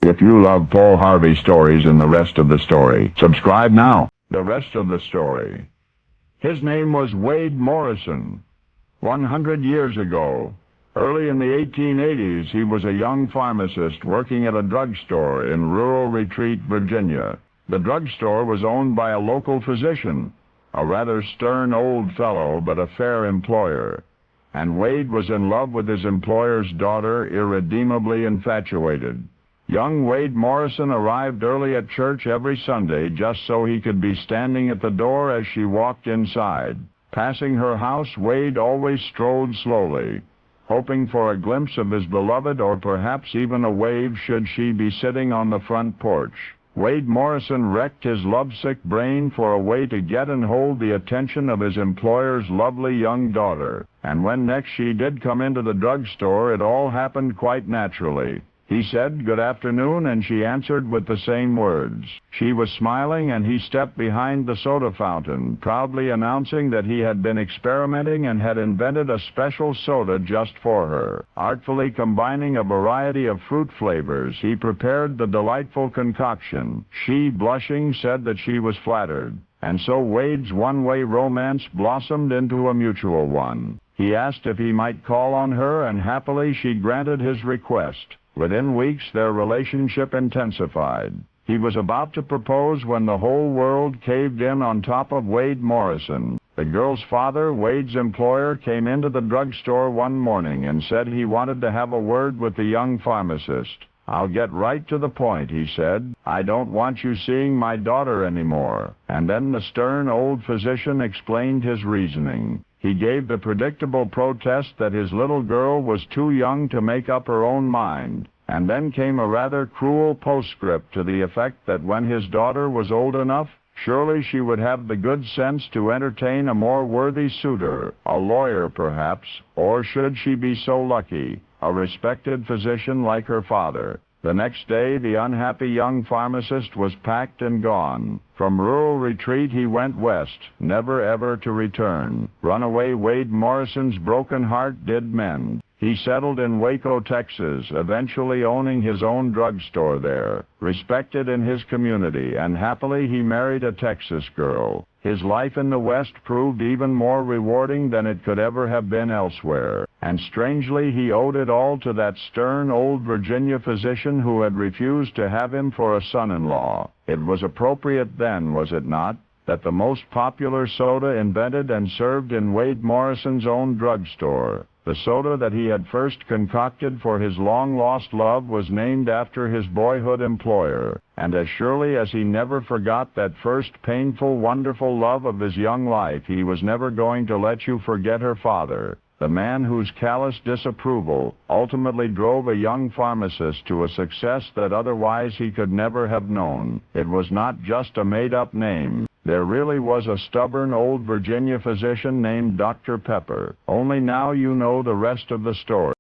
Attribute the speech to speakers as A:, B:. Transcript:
A: If you love Paul Harvey stories and the rest of the story, subscribe now. The rest of the story. His name was Wade Morrison. 100 years ago, early in the 1880s, he was a young pharmacist working at a drugstore in rural Retreat, Virginia. The drugstore was owned by a local physician, a rather stern old fellow but a fair employer. And Wade was in love with his employer's daughter, irredeemably infatuated. Young Wade Morrison arrived early at church every Sunday just so he could be standing at the door as she walked inside. Passing her house, Wade always strode slowly, hoping for a glimpse of his beloved or perhaps even a wave should she be sitting on the front porch. Wade Morrison wrecked his lovesick brain for a way to get and hold the attention of his employer's lovely young daughter. And when next she did come into the drugstore, it all happened quite naturally. He said, "Good afternoon," and she answered with the same words. She was smiling, and he stepped behind the soda fountain, proudly announcing that he had been experimenting and had invented a special soda just for her. Artfully combining a variety of fruit flavors, he prepared the delightful concoction. She, blushing, said that she was flattered. And so Wade's one-way romance blossomed into a mutual one. He asked if he might call on her, and happily she granted his request. Within weeks, their relationship intensified. He was about to propose when the whole world caved in on top of Wade Morrison. The girl's father, Wade's employer, came into the drugstore one morning and said he wanted to have a word with the young pharmacist. "I'll get right to the point," he said. "I don't want you seeing my daughter anymore." And then the stern old physician explained his reasoning. He gave the predictable protest that his little girl was too young to make up her own mind. And then came a rather cruel postscript to the effect that when his daughter was old enough, surely she would have the good sense to entertain a more worthy suitor, a lawyer perhaps, or should she be so lucky, a respected physician like her father. The next day, the unhappy young pharmacist was packed and gone. From rural Retreat he went west, never ever to return. Runaway Wade Morrison's broken heart did mend. He settled in Waco, Texas, eventually owning his own drugstore there. Respected in his community, and happily he married a Texas girl. His life in the West proved even more rewarding than it could ever have been elsewhere. And strangely, he owed it all to that stern old Virginia physician who had refused to have him for a son-in-law. It was appropriate then, was it not, that the most popular soda invented and served in Wade Morrison's own drugstore, the soda that he had first concocted for his long-lost love, was named after his boyhood employer. And as surely as he never forgot that first painful, wonderful love of his young life, he was never going to let you forget her father, the man whose callous disapproval ultimately drove a young pharmacist to a success that otherwise he could never have known. It was not just a made-up name. There really was a stubborn old Virginia physician named Dr. Pepper. Only now you know the rest of the story.